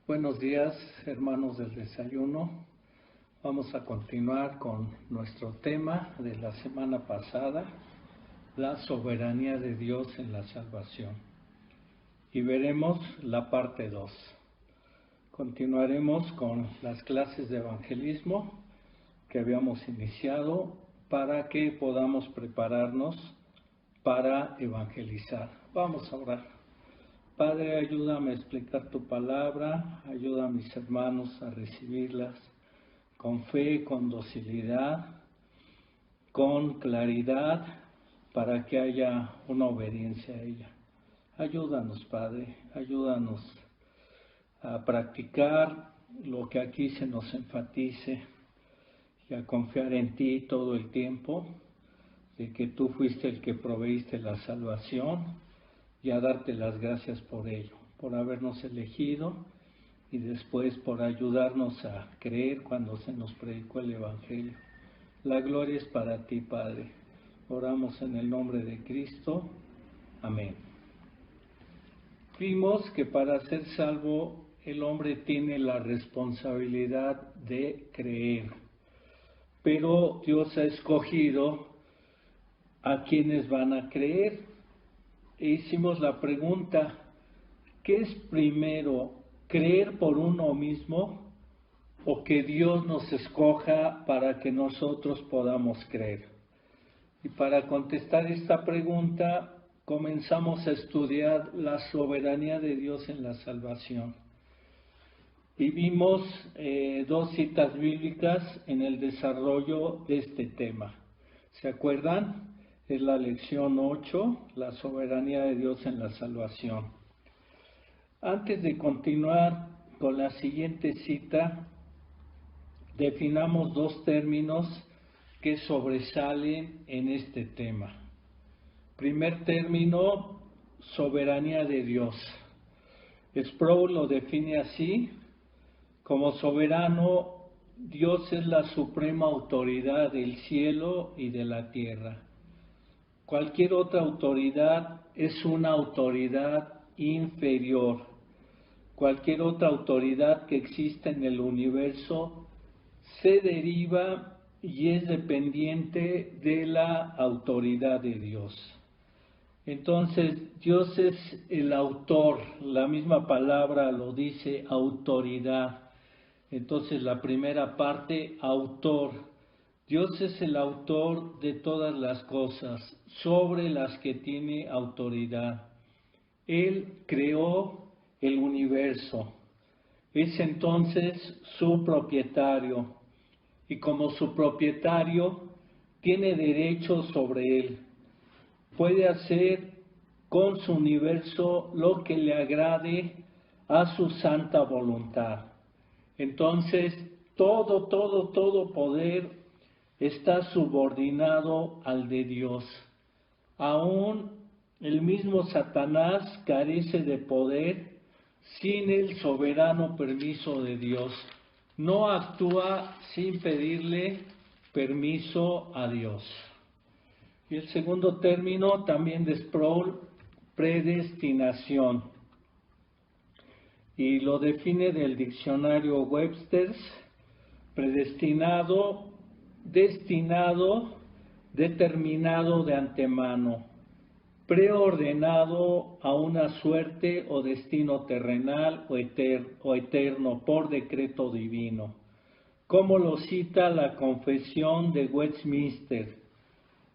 Buenos días, hermanos del desayuno. Vamos a continuar con nuestro tema de la semana pasada, la soberanía de Dios en la salvación. Y veremos la parte 2. Continuaremos con las clases de evangelismo que habíamos iniciado para que podamos prepararnos para evangelizar. Vamos a orar. Padre, ayúdame a explicar tu palabra, ayuda a mis hermanos a recibirlas con fe, con docilidad, con claridad, para que haya una obediencia a ella. Ayúdanos, Padre, ayúdanos a practicar lo que aquí se nos enfatice y a confiar en ti todo el tiempo, de que tú fuiste el que proveíste la salvación, y a darte las gracias por ello, por habernos elegido y después por ayudarnos a creer cuando se nos predicó el Evangelio. La gloria es para ti, Padre. Oramos en el nombre de Cristo. Amén. Vimos que para ser salvo el hombre tiene la responsabilidad de creer, pero Dios ha escogido a quienes van a creer. Hicimos la pregunta, ¿qué es primero, creer por uno mismo o que Dios nos escoja para que nosotros podamos creer? Y para contestar esta pregunta, comenzamos a estudiar la soberanía de Dios en la salvación. Y vimos dos citas bíblicas en el desarrollo de este tema. ¿Se acuerdan? Es la lección 8, la soberanía de Dios en la salvación. Antes de continuar con la siguiente cita, definamos dos términos que sobresalen en este tema. Primer término, soberanía de Dios. Sproul lo define así: como soberano, Dios es la suprema autoridad del cielo y de la tierra. Cualquier otra autoridad es una autoridad inferior. Cualquier otra autoridad que exista en el universo se deriva y es dependiente de la autoridad de Dios. Entonces, Dios es el autor, la misma palabra lo dice, autoridad. Entonces, la primera parte, autor. Dios es el autor de todas las cosas, sobre las que tiene autoridad. Él creó el universo, es entonces su propietario, y como su propietario tiene derecho sobre él. Puede hacer con su universo lo que le agrade a su santa voluntad. Entonces, todo poder está subordinado al de Dios. Aún el mismo Satanás carece de poder sin el soberano permiso de Dios. No actúa sin pedirle permiso a Dios. Y el segundo término también de Sproul, predestinación. Y lo define del diccionario Webster's: predestinado, destinado, determinado de antemano, preordenado a una suerte o destino terrenal o eterno por decreto divino, como lo cita la Confesión de Westminster.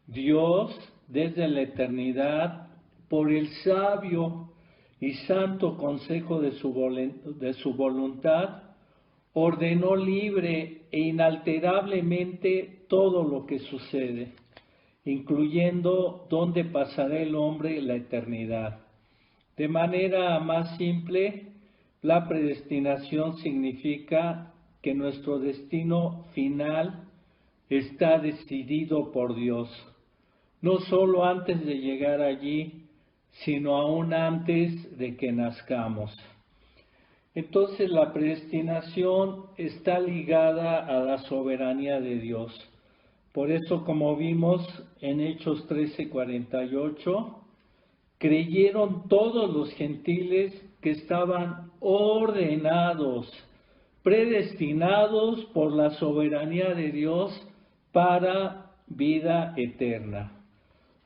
Dios, desde la eternidad, por el sabio y santo consejo de su voluntad, ordenó libre e inalterablemente todo lo que sucede, incluyendo dónde pasará el hombre la eternidad. De manera más simple, la predestinación significa que nuestro destino final está decidido por Dios, no solo antes de llegar allí, sino aún antes de que nazcamos. Entonces la predestinación está ligada a la soberanía de Dios. Por eso, como vimos en Hechos 13:48, creyeron todos los gentiles que estaban ordenados, predestinados por la soberanía de Dios para vida eterna.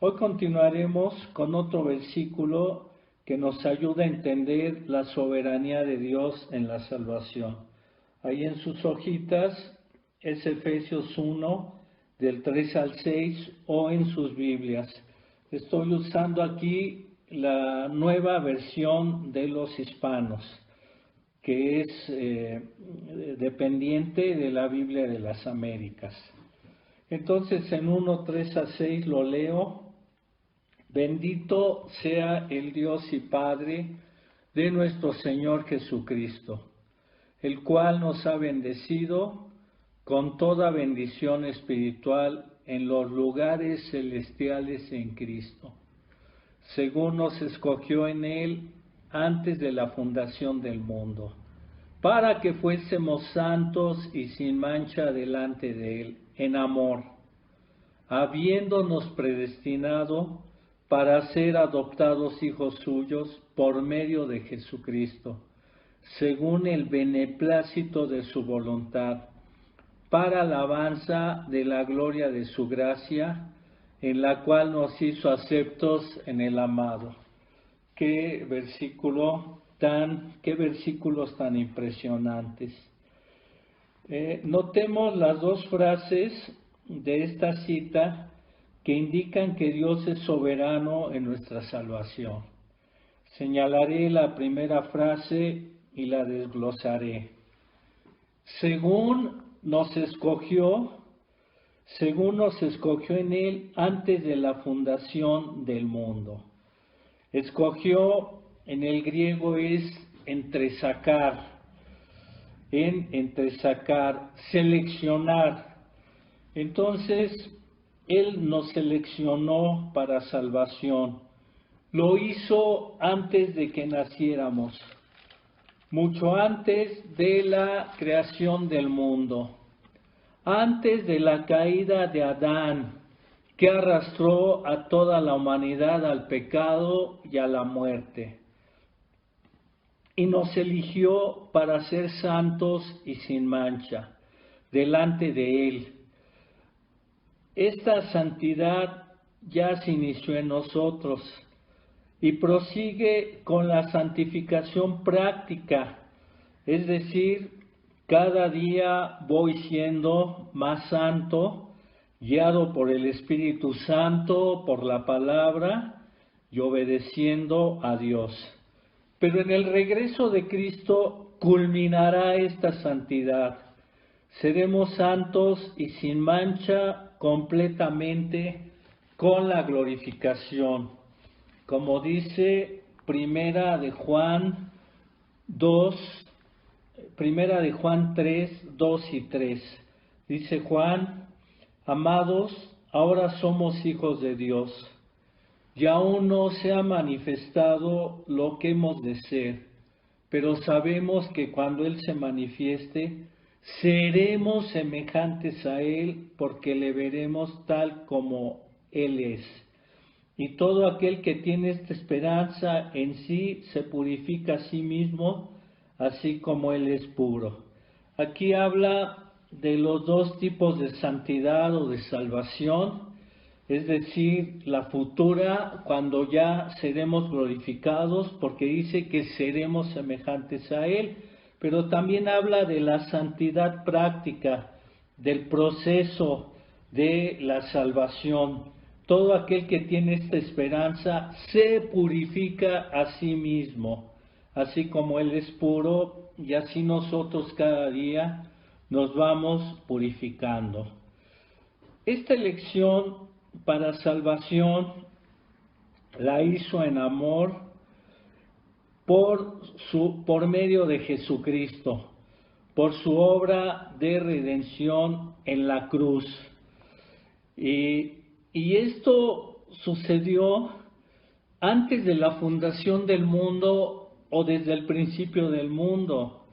Hoy continuaremos con otro versículo que nos ayuda a entender la soberanía de Dios en la salvación. Ahí en sus hojitas es Efesios 1, del 3 al 6, o en sus Biblias. Estoy usando aquí la nueva versión de los hispanos, que es dependiente de la Biblia de las Américas. Entonces en 1, 3 a 6 lo leo. Bendito sea el Dios y Padre de nuestro Señor Jesucristo, el cual nos ha bendecido con toda bendición espiritual en los lugares celestiales en Cristo, según nos escogió en Él antes de la fundación del mundo, para que fuésemos santos y sin mancha delante de Él, en amor, habiéndonos predestinado para ser adoptados hijos suyos por medio de Jesucristo, según el beneplácito de su voluntad, para alabanza de la gloria de su gracia, en la cual nos hizo aceptos en el amado. Qué versículos tan impresionantes. Notemos las dos frases de esta cita que indican que Dios es soberano en nuestra salvación. Señalaré la primera frase y la desglosaré. Según nos escogió en Él antes de la fundación del mundo. Escogió en el griego es entresacar, seleccionar. Entonces, Él nos seleccionó para salvación. Lo hizo antes de que naciéramos, mucho antes de la creación del mundo, antes de la caída de Adán, que arrastró a toda la humanidad al pecado y a la muerte. Y nos eligió para ser santos y sin mancha delante de Él. Esta santidad ya se inició en nosotros y prosigue con la santificación práctica, es decir, cada día voy siendo más santo, guiado por el Espíritu Santo, por la palabra y obedeciendo a Dios. Pero en el regreso de Cristo culminará esta santidad. Seremos santos y sin mancha completamente con la glorificación, como dice Primera de Juan 3, 2 y 3. Dice Juan: amados, ahora somos hijos de Dios, y aún no se ha manifestado lo que hemos de ser, pero sabemos que cuando Él se manifieste, seremos semejantes a Él, porque le veremos tal como Él es. Y todo aquel que tiene esta esperanza en sí se purifica a sí mismo, así como Él es puro. Aquí habla de los dos tipos de santidad o de salvación, es decir, la futura, cuando ya seremos glorificados, porque dice que seremos semejantes a Él. Pero también habla de la santidad práctica, del proceso de la salvación. Todo aquel que tiene esta esperanza se purifica a sí mismo, así como Él es puro, y así nosotros cada día nos vamos purificando. Esta elección para salvación la hizo en amor por medio de Jesucristo, por su obra de redención en la cruz. Y esto sucedió antes de la fundación del mundo o desde el principio del mundo.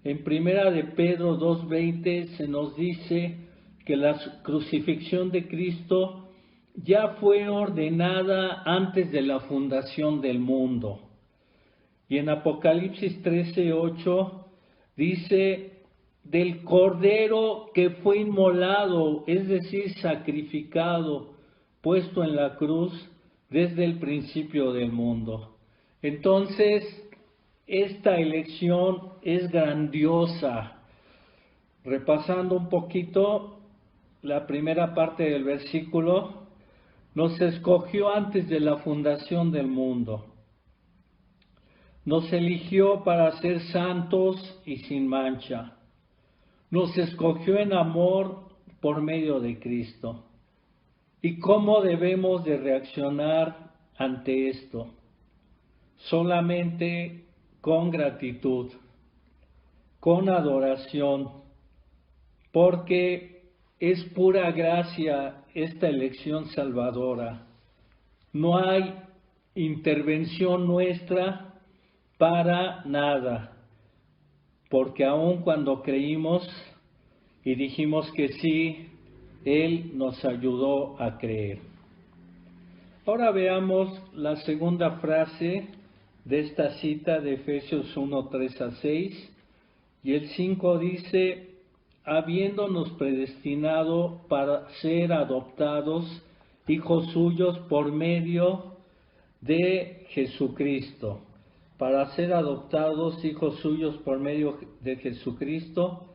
En Primera de Pedro 2:20 se nos dice que la crucifixión de Cristo ya fue ordenada antes de la fundación del mundo. Y en Apocalipsis 13:8 dice, del cordero que fue inmolado, es decir, sacrificado, puesto en la cruz desde el principio del mundo. Entonces, esta elección es grandiosa. Repasando un poquito la primera parte del versículo, nos escogió antes de la fundación del mundo. Nos eligió para ser santos y sin mancha. Nos escogió en amor por medio de Cristo. ¿Y cómo debemos de reaccionar ante esto? Solamente con gratitud, con adoración, porque es pura gracia esta elección salvadora. No hay intervención nuestra para nada, porque aun cuando creímos y dijimos que sí, Él nos ayudó a creer. Ahora veamos la segunda frase de esta cita de Efesios 1, 3 a 6, y el 5 dice, habiéndonos predestinado para ser adoptados hijos suyos por medio de Jesucristo, para ser adoptados hijos suyos por medio de Jesucristo,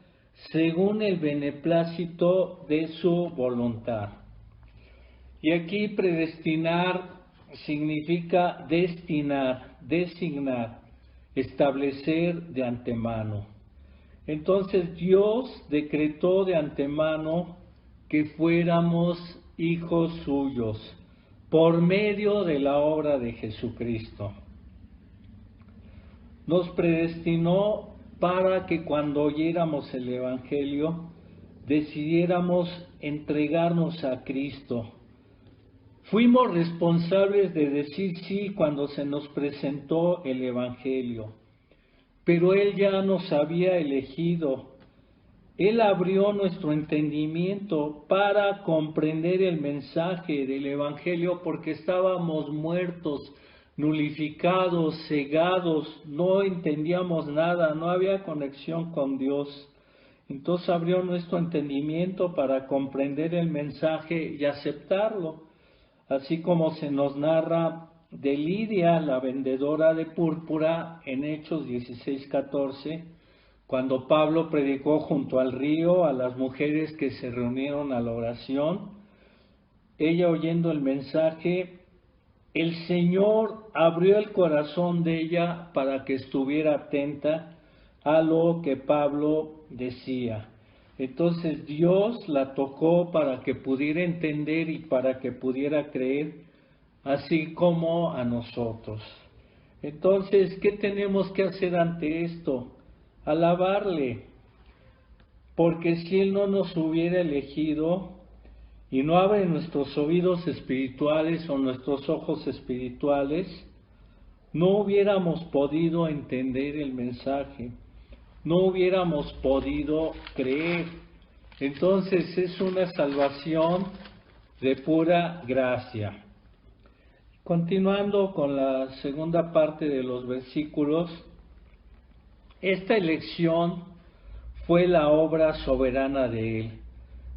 según el beneplácito de su voluntad. Y aquí predestinar significa destinar, designar, establecer de antemano. Entonces Dios decretó de antemano que fuéramos hijos suyos por medio de la obra de Jesucristo. Nos predestinó para que cuando oyéramos el Evangelio decidiéramos entregarnos a Cristo. Fuimos responsables de decir sí cuando se nos presentó el Evangelio, pero Él ya nos había elegido. Él abrió nuestro entendimiento para comprender el mensaje del Evangelio porque estábamos muertos, nulificados, cegados, no entendíamos nada, no había conexión con Dios. Entonces abrió nuestro entendimiento para comprender el mensaje y aceptarlo. Así como se nos narra de Lidia, la vendedora de púrpura, en Hechos 16:14, cuando Pablo predicó junto al río a las mujeres que se reunieron a la oración, ella oyendo el mensaje, el Señor abrió el corazón de ella para que estuviera atenta a lo que Pablo decía. Entonces Dios la tocó para que pudiera entender y para que pudiera creer, así como a nosotros. Entonces, ¿qué tenemos que hacer ante esto? Alabarle, porque si Él no nos hubiera elegido y no abre nuestros oídos espirituales o nuestros ojos espirituales, no hubiéramos podido entender el mensaje, no hubiéramos podido creer. Entonces es una salvación de pura gracia. Continuando con la segunda parte de los versículos, esta elección fue la obra soberana de Él,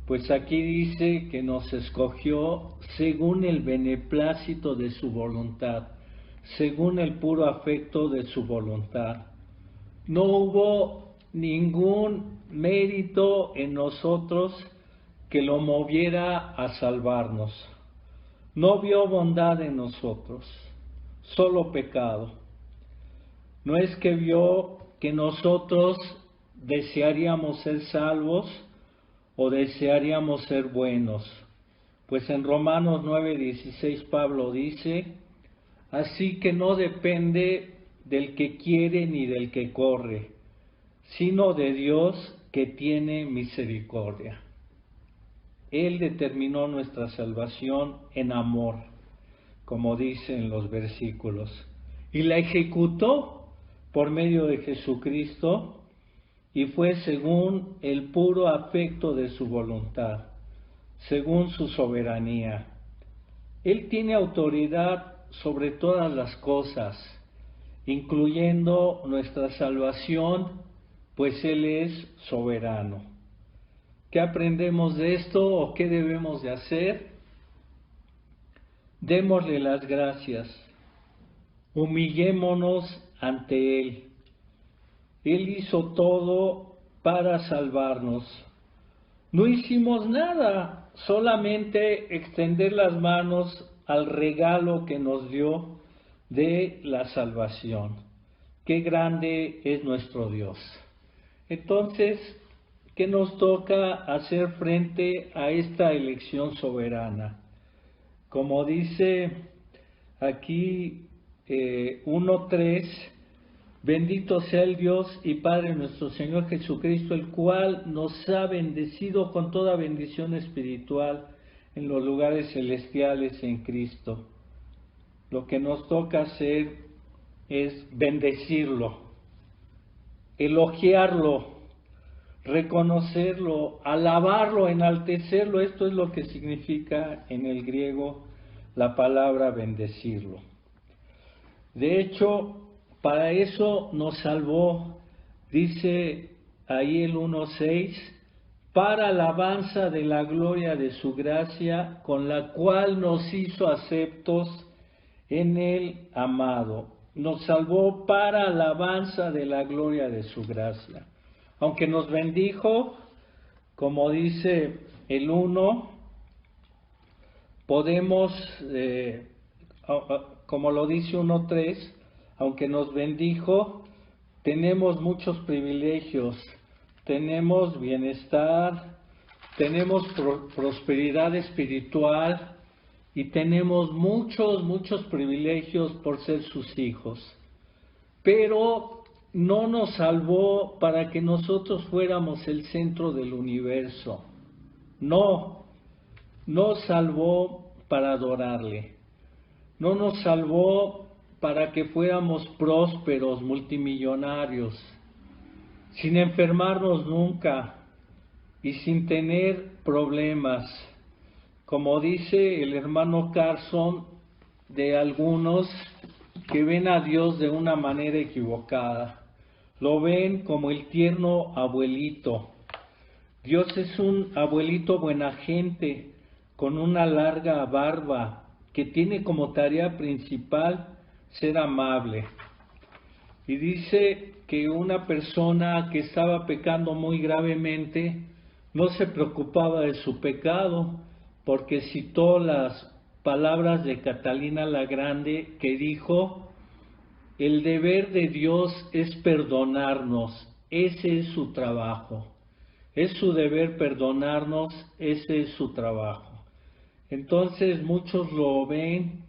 pues aquí dice que nos escogió según el beneplácito de su voluntad, según el puro afecto de su voluntad. No hubo ningún mérito en nosotros que lo moviera a salvarnos. No vio bondad en nosotros, solo pecado. No es que vio que nosotros desearíamos ser salvos o desearíamos ser buenos. Pues en Romanos 9:16 Pablo dice, así que no depende del que quiere ni del que corre, sino de Dios que tiene misericordia. Él determinó nuestra salvación en amor, como dicen los versículos, y la ejecutó por medio de Jesucristo, y fue según el puro afecto de su voluntad, según su soberanía. Él tiene autoridad sobre todas las cosas, incluyendo nuestra salvación, pues Él es soberano. ¿Qué aprendemos de esto o qué debemos de hacer? Démosle las gracias, humillémonos ante Él. Él hizo todo para salvarnos. No hicimos nada, solamente extender las manos al regalo que nos dio de la salvación. Qué grande es nuestro Dios. Entonces, ¿qué nos toca hacer frente a esta elección soberana? Como dice aquí 1:3, bendito sea el Dios y Padre nuestro Señor Jesucristo, el cual nos ha bendecido con toda bendición espiritual en los lugares celestiales en Cristo. Lo que nos toca hacer es bendecirlo, elogiarlo, reconocerlo, alabarlo, enaltecerlo. Esto es lo que significa en el griego la palabra bendecirlo. De hecho, para eso nos salvó, dice ahí el 1:6, para alabanza de la gloria de su gracia, con la cual nos hizo aceptos en el amado. Nos salvó para alabanza de la gloria de su gracia. Aunque nos bendijo, como dice el 1, podemos, como lo dice 1:3, aunque nos bendijo, tenemos muchos privilegios, tenemos bienestar, tenemos prosperidad espiritual y tenemos muchos privilegios por ser sus hijos. Pero no nos salvó para que nosotros fuéramos el centro del universo. No, nos salvó para adorarle. No nos salvó para que fuéramos prósperos, multimillonarios, sin enfermarnos nunca y sin tener problemas. Como dice el hermano Carson, de algunos que ven a Dios de una manera equivocada. Lo ven como el tierno abuelito. Dios es un abuelito buena gente, con una larga barba, que tiene como tarea principal ser amable. Y dice que una persona que estaba pecando muy gravemente no se preocupaba de su pecado, porque citó las palabras de Catalina la Grande, que dijo: el deber de Dios es perdonarnos, ese es su trabajo, es su deber perdonarnos, ese es su trabajo. Entonces muchos lo ven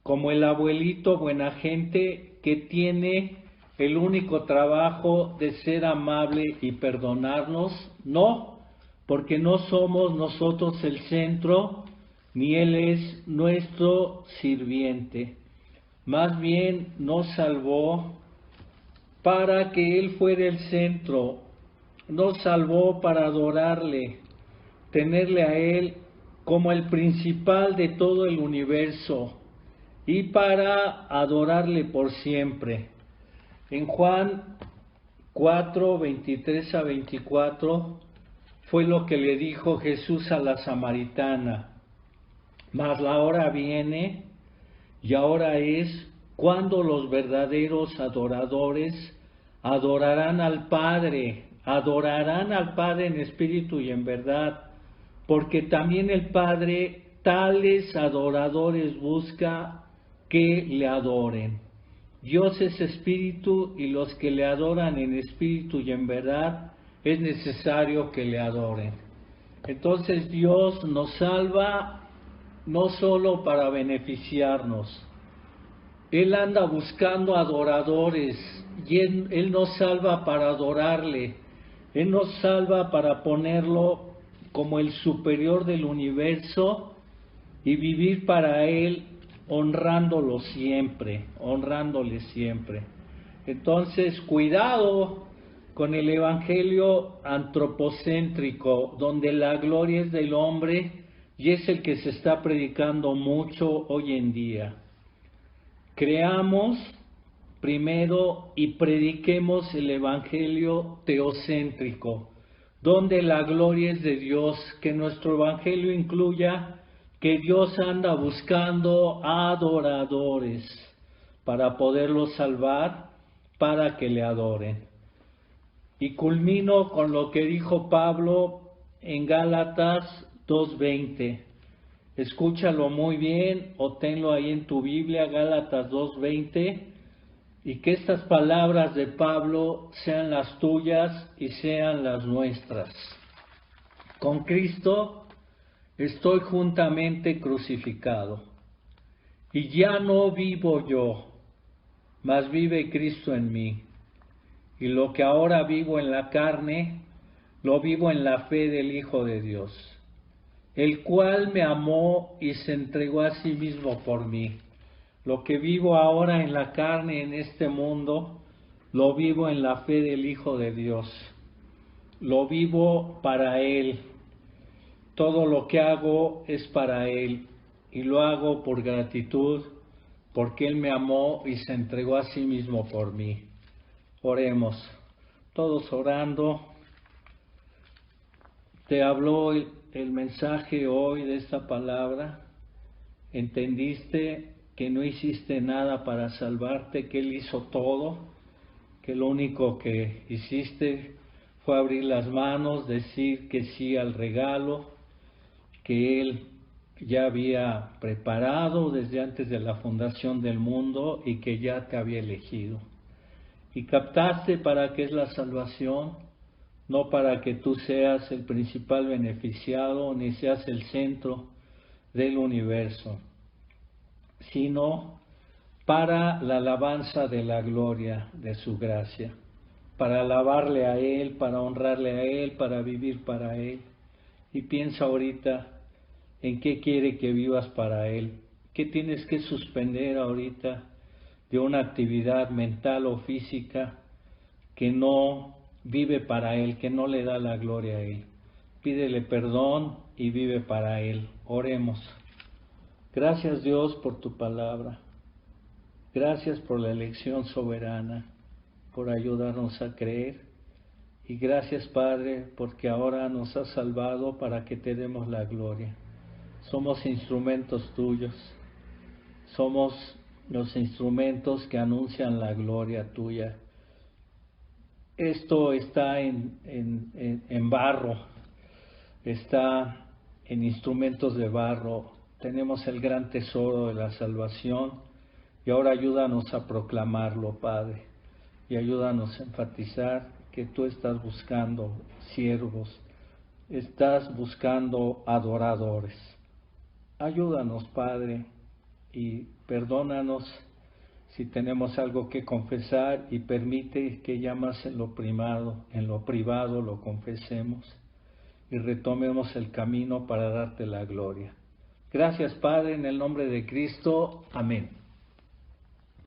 como el abuelito buena gente que tiene el único trabajo de ser amable y perdonarnos. No, porque no somos nosotros el centro, ni Él es nuestro sirviente. Más bien nos salvó para que Él fuera el centro, nos salvó para adorarle, tenerle a Él como el principal de todo el universo y para adorarle por siempre. En Juan 4:23-24 fue lo que le dijo Jesús a la samaritana: mas la hora viene y ahora es cuando los verdaderos adoradores adorarán al Padre en espíritu y en verdad, porque también el Padre tales adoradores busca que le adoren. Dios es espíritu y los que le adoran en espíritu y en verdad es necesario que le adoren. Entonces Dios nos salva no solo para beneficiarnos. Él anda buscando adoradores y Él nos salva para adorarle. Él nos salva para ponerlo como el superior del universo y vivir para Él honrándole siempre. Entonces, cuidado con el evangelio antropocéntrico, donde la gloria es del hombre y es el que se está predicando mucho hoy en día. Creamos primero y prediquemos el evangelio teocéntrico, donde la gloria es de Dios, que nuestro evangelio incluya que Dios anda buscando adoradores para poderlos salvar, para que le adoren. Y culmino con lo que dijo Pablo en Gálatas 2:20. Escúchalo muy bien o tenlo ahí en tu Biblia, Gálatas 2:20, y que estas palabras de Pablo sean las tuyas y sean las nuestras. Con Cristo estoy juntamente crucificado, y ya no vivo yo, mas vive Cristo en mí. Y lo que ahora vivo en la carne, lo vivo en la fe del Hijo de Dios, el cual me amó y se entregó a sí mismo por mí. Lo que vivo ahora en la carne, en este mundo, lo vivo en la fe del Hijo de Dios. Lo vivo para Él. Todo lo que hago es para Él y lo hago por gratitud, porque Él me amó y se entregó a sí mismo por mí. Oremos. Todos orando. Te habló el mensaje hoy de esta palabra. Entendiste que no hiciste nada para salvarte, que Él hizo todo, que lo único que hiciste fue abrir las manos, decir que sí al regalo que Él ya había preparado desde antes de la fundación del mundo y que ya te había elegido. Y captaste para qué es la salvación, no para que tú seas el principal beneficiado ni seas el centro del universo, sino para la alabanza de la gloria de su gracia, para alabarle a Él, para honrarle a Él, para vivir para Él. Y piensa ahorita en qué quiere que vivas para Él, qué tienes que suspender ahorita de una actividad mental o física que no vive para Él, que no le da la gloria a Él. Pídele perdón y vive para Él. Oremos. Gracias Dios por tu palabra. Gracias por la elección soberana, por ayudarnos a creer. Y gracias Padre, porque ahora nos has salvado para que te demos la gloria. Somos instrumentos tuyos. Somos los instrumentos que anuncian la gloria tuya. Esto está en barro, está en instrumentos de barro. Tenemos el gran tesoro de la salvación y ahora ayúdanos a proclamarlo, Padre, y ayúdanos a enfatizar que tú estás buscando siervos, estás buscando adoradores. Ayúdanos, Padre, y perdónanos si tenemos algo que confesar y permite que ya más en lo privado lo confesemos y retomemos el camino para darte la gloria. Gracias, Padre, en el nombre de Cristo. Amén.